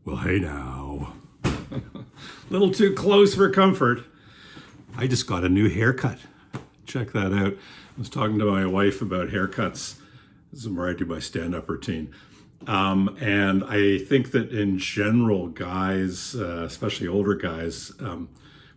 Well, hey now. Little too close for comfort. I just got a new haircut. Check that out. I was talking to my wife about haircuts. This is where I do my stand-up routine. And I think that in general, guys, especially older guys,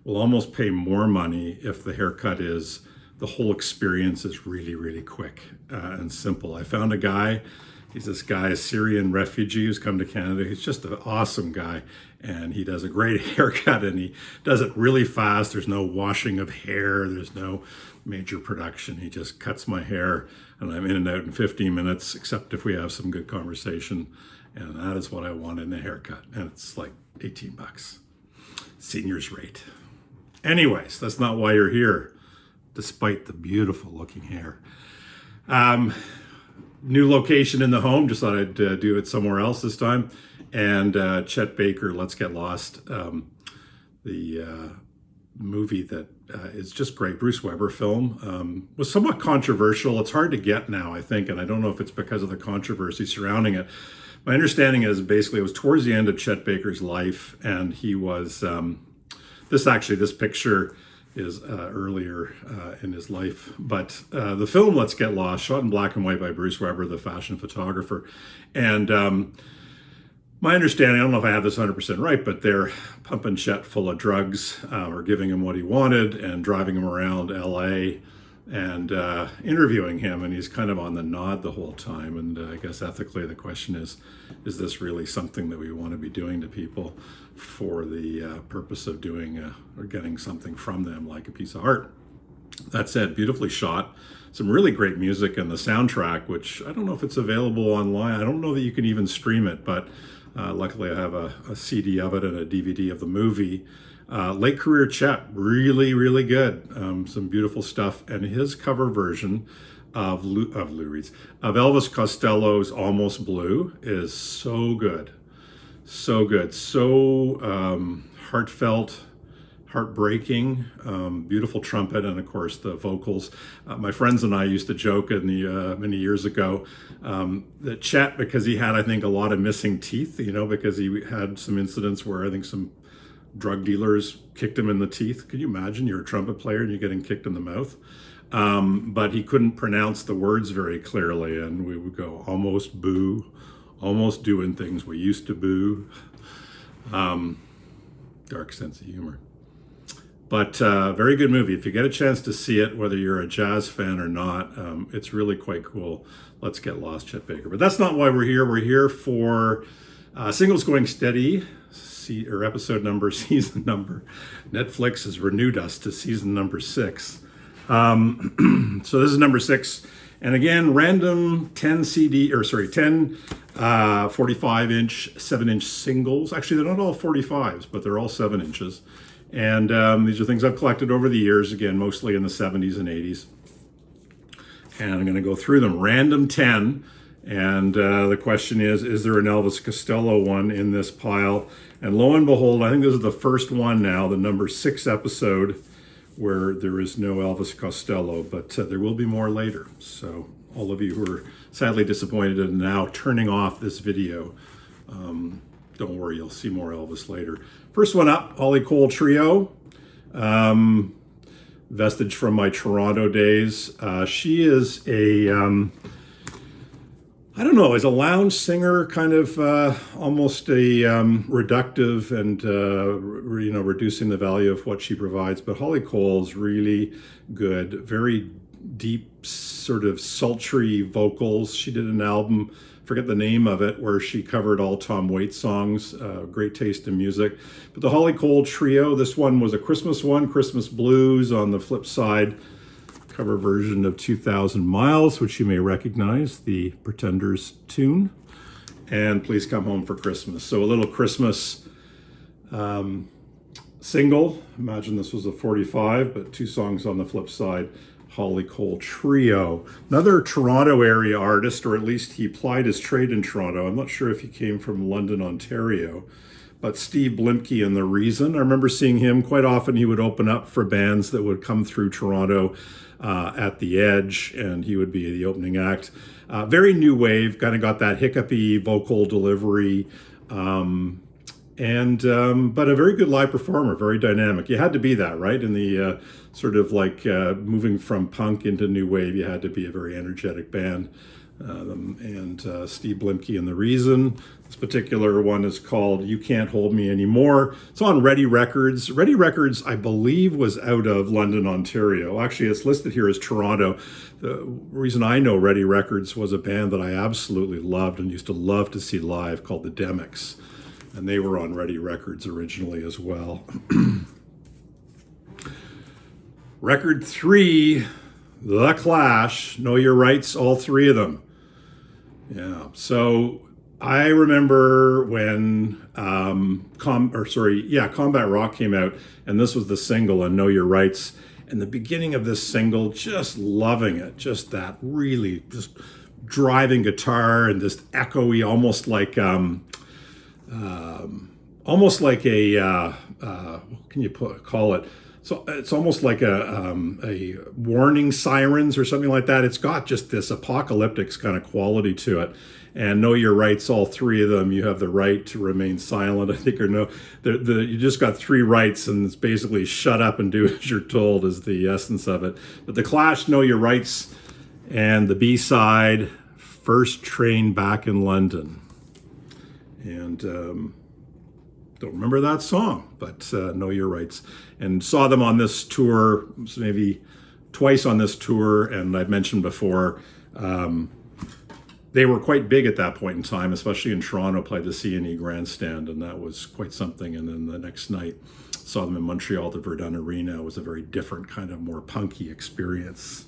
will almost pay more money if the haircut is, the whole experience is really, really quick and simple. I found a guy. He's this guy, a Syrian refugee who's come to Canada. He's just an awesome guy, and he does a great haircut, and he does it really fast. There's no washing of hair. There's no major production. He just cuts my hair, and I'm in and out in 15 minutes, except if we have some good conversation, and that is what I want in a haircut, and it's like 18 bucks. Senior's rate. Anyways, that's not why you're here, despite the beautiful looking hair. New location in the home, just thought I'd do it somewhere else this time. And Chet Baker, Let's Get Lost, the movie that is just great, Bruce Weber film, was somewhat controversial. It's hard to get now, I think, and I don't know if it's because of the controversy surrounding it. My understanding is basically it was towards the end of Chet Baker's life, and he was, this picture is earlier in his life. But the film Let's Get Lost, shot in black and white by Bruce Weber, the fashion photographer. And my understanding, I don't know if I have this 100% right, but they're pumping Chet full of drugs or giving him what he wanted and driving him around LA and interviewing him. And he's kind of on the nod the whole time. And I guess ethically the question is this really something that we want to be doing to people for the purpose of doing or getting something from them, like a piece of art? That said, beautifully shot, some really great music, and the soundtrack, which I don't know if it's available online. I don't know that you can even stream it, but luckily I have a CD of it and a DVD of the movie. Late career Chet, really, really good. Some beautiful stuff, and his cover version of Lou Reed's, of Elvis Costello's Almost Blue is so good. So good, so heartfelt, heartbreaking, beautiful trumpet, and of course the vocals. My friends and I used to joke in the many years ago that Chet, because he had, I think, a lot of missing teeth, because he had some incidents where I think some drug dealers kicked him in the teeth. Could you imagine you're a trumpet player and you're getting kicked in the mouth? But he couldn't pronounce the words very clearly, and we would go, almost boo, almost doing things we used to boo. Dark sense of humor. But very good movie. If you get a chance to see it, whether you're a jazz fan or not, it's really quite cool. Let's Get Lost, Chet Baker. But that's not why we're here. We're here for Singles Going Steady, season number. Netflix has renewed us to season number 6. So this is number 6. And again, random 10 45-inch, 7-inch singles. Actually, they're not all 45s, but they're all 7 inches. And these are things I've collected over the years, again, mostly in the 70s and 80s. And I'm going to go through them, random 10. And the question is there an Elvis Costello one in this pile? And lo and behold, I think this is the first one now, the number 6 episode, where there is no Elvis Costello, but there will be more later. So all of you who are sadly disappointed and now turning off this video, don't worry, you'll see more Elvis later. First one up, Holly Cole Trio. Vestige from my Toronto days. She is is a lounge singer, kind of almost a reductive and, reducing the value of what she provides. But Holly Cole's really good, very deep, sort of sultry vocals. She did an album, forget the name of it, where she covered all Tom Waits songs. Great taste in music. But the Holly Cole Trio, this one was a Christmas one, Christmas Blues. On the flip side, cover version of 2,000 Miles, which you may recognize, the Pretenders tune, and Please Come Home for Christmas. So a little Christmas single. Imagine this was a 45, but 2 songs on the flip side. Holly Cole Trio. Another Toronto area artist, or at least he plied his trade in Toronto. I'm not sure if he came from London, Ontario, but Steve Blimke and The Reason. I remember seeing him quite often. He would open up for bands that would come through Toronto at the Edge, and he would be the opening act. Very new wave, kind of got that hiccupy vocal delivery. and but a very good live performer, very dynamic. You had to be that, right? In the sort of like moving from punk into new wave, you had to be a very energetic band. And Steve Blimke and the Reason. This particular one is called "You Can't Hold Me Anymore." It's on Ready Records. Ready Records, I believe, was out of London, Ontario. Actually, it's listed here as Toronto. The reason I know Ready Records was a band that I absolutely loved and used to love to see live called the Demics. And they were on Ready Records originally as well. Record 3, The Clash, Know Your Rights, all 3 of them. Yeah, so I remember when Combat Rock came out, and this was the single on Know Your Rights. And the beginning of this single, just loving it, just that really just driving guitar and just echoey, almost like a what can you call it? So it's almost like a warning sirens or something like that. It's got just this apocalyptic kind of quality to it. And Know Your Rights, all 3 of them. You have the right to remain silent, I think, or no. You just got 3 rights, and it's basically shut up and do as you're told is the essence of it. But the Clash, Know Your Rights, and the B-side, First Train Back in London. And don't remember that song, but Know Your Rights. And saw them on this tour, maybe twice on this tour, and I've mentioned before, they were quite big at that point in time, especially in Toronto, played the CNE Grandstand, and that was quite something. And then the next night, saw them in Montreal, the Verdun Arena. It was a very different kind of more punky experience.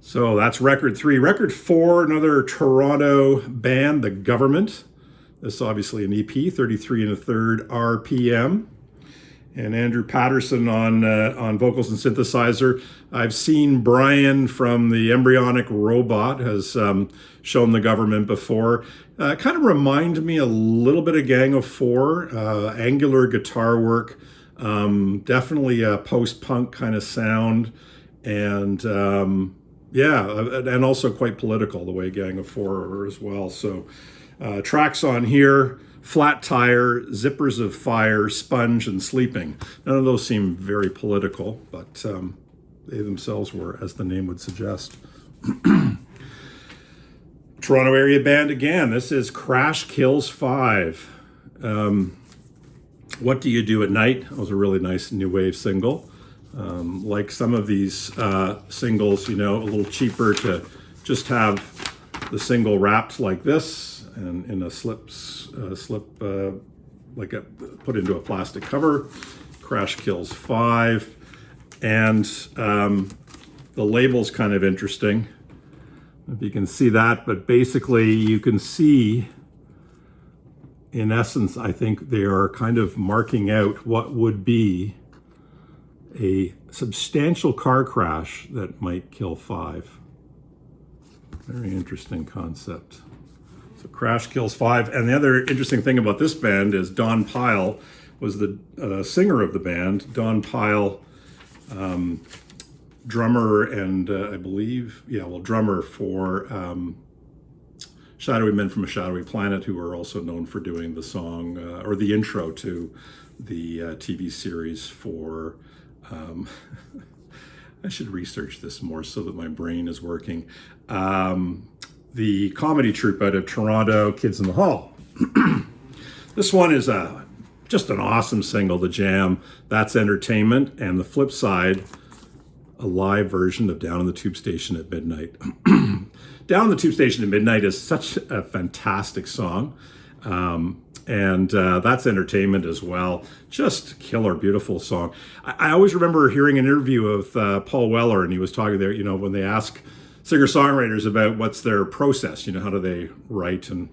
So that's record 3. Record 4, another Toronto band, The Government. This is obviously an EP, 33 1/3 RPM. And Andrew Patterson on vocals and synthesizer. I've seen Brian from the Embryonic Robot has shown The Government before. Kind of remind me a little bit of Gang of Four, angular guitar work, definitely a post-punk kind of sound, and and also quite political the way Gang of Four are as well. So tracks on here: Flat Tire, Zippers of Fire, Sponge, and Sleeping. None of those seem very political, but they themselves were, as the name would suggest. Toronto area band again. This is Crash Kills 5. What Do You Do at Night? That was a really nice new wave single. Like some of these singles, a little cheaper to just have the single wrapped like this and in a put into a plastic cover. Crash Kills 5. And the label's kind of interesting, if you can see that, but basically you can see, in essence, I think they are kind of marking out what would be a substantial car crash that might kill 5. Very interesting concept. So Crash Kills 5. And the other interesting thing about this band is Don Pyle was the singer of the band. Don Pyle, drummer and I believe, drummer for Shadowy Men from a Shadowy Planet, who are also known for doing the song or the intro to the TV series for, I should research this more so that my brain is working. The comedy troupe out of Toronto, Kids in the Hall. This one is just an awesome single, The Jam. That's Entertainment. And the flip side, a live version of Down on the Tube Station at Midnight. Down on the Tube Station at Midnight is such a fantastic song. And that's Entertainment as well. Just killer, beautiful song. I always remember hearing an interview of Paul Weller, and he was talking there, when they ask singer-songwriters about what's their process, how do they write and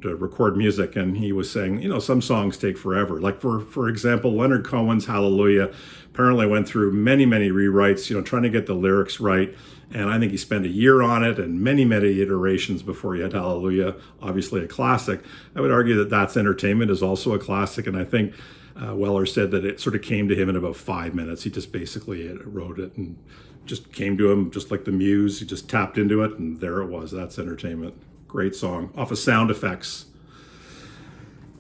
record music, and he was saying, some songs take forever. Like for example, Leonard Cohen's Hallelujah apparently went through many rewrites, trying to get the lyrics right, and I think he spent a year on it and many iterations before he had Hallelujah, obviously a classic. I would argue that That's Entertainment is also a classic, and I think Weller said that it sort of came to him in about 5 minutes. He just basically wrote it and just came to him just like the muse. He just tapped into it, and there it was. That's Entertainment. Great song off of Sound Effects.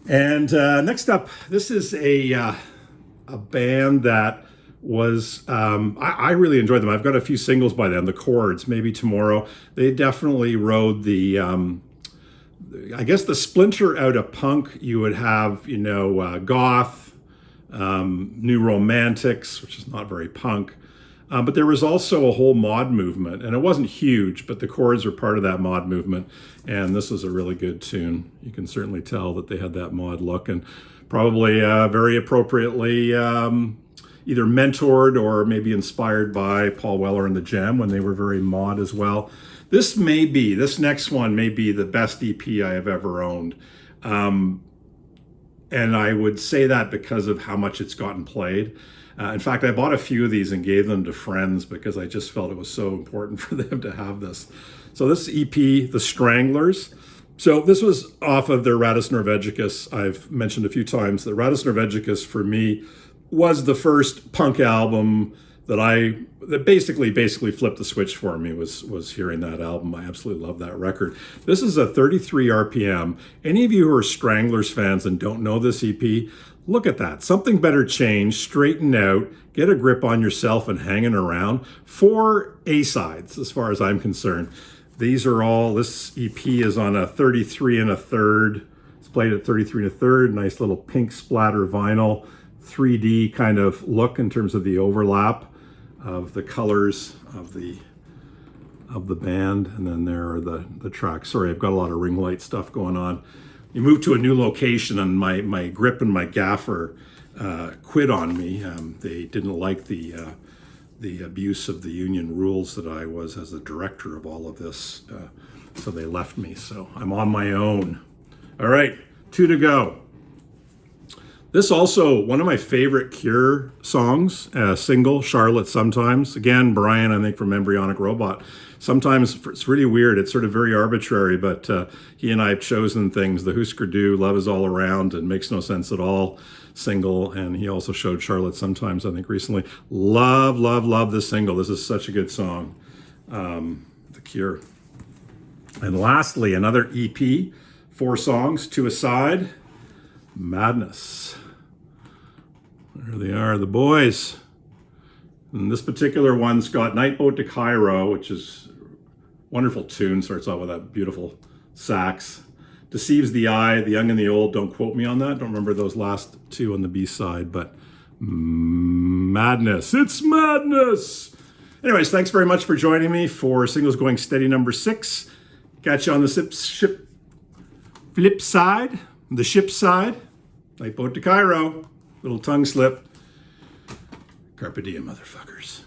And next up, this is a band that was I really enjoyed them. I've got a few singles by them. The Chords, Maybe Tomorrow. They definitely rode the I guess the splinter out of punk. You would have goth, new romantics, which is not very punk. But there was also a whole mod movement, and it wasn't huge, but the Chords were part of that mod movement, and this was a really good tune. You can certainly tell that they had that mod look, and probably very appropriately either mentored or maybe inspired by Paul Weller and the Jam when they were very mod as well. This next one may be the best EP I have ever owned. And I would say that because of how much it's gotten played. In fact, I bought a few of these and gave them to friends because I just felt it was so important for them to have this. So this EP, The Stranglers. So this was off of their Rattus Norvegicus. I've mentioned a few times that Rattus Norvegicus for me was the first punk album that basically flipped the switch for me was hearing that album. I absolutely love that record. This is a 33 RPM. Any of you who are Stranglers fans and don't know this EP, look at that. Something Better Change, Straighten Out, Get a Grip on Yourself, and Hanging Around. 4 A-sides as far as I'm concerned. This EP is on a 33 1/3. It's played at 33 1/3. Nice little pink splatter vinyl. 3D kind of look in terms of the overlap of the colors of the band, and then there are the tracks. Sorry, I've got a lot of ring light stuff going on. You move to a new location, and my grip and my gaffer quit on me. They didn't like the abuse of the union rules that I was as the director of all of this, so they left me. So I'm on my own. All right, 2 to go. This also, one of my favorite Cure songs, single, Charlotte Sometimes. Again, Brian, I think, from Embryonic Robot. Sometimes it's really weird. It's sort of very arbitrary, but he and I have chosen things. The Husker Du, Love Is All Around, and Makes No Sense at All, single. And he also showed Charlotte Sometimes, I think, recently. Love, love, love this single. This is such a good song. The Cure. And lastly, another EP, 4 songs, 2 aside. Madness. There they are, the boys. And this particular one's got Night Boat to Cairo, which is a wonderful tune. Starts off with that beautiful sax. Deceives the Eye, The Young and the Old. Don't quote me on that. Don't remember those last 2 on the B-side, but madness. It's madness. Anyways, thanks very much for joining me for Singles Going Steady number 6. Catch you on the flip side, the ship side. Night Boat to Cairo. Little tongue slip. Carpe diem, motherfuckers.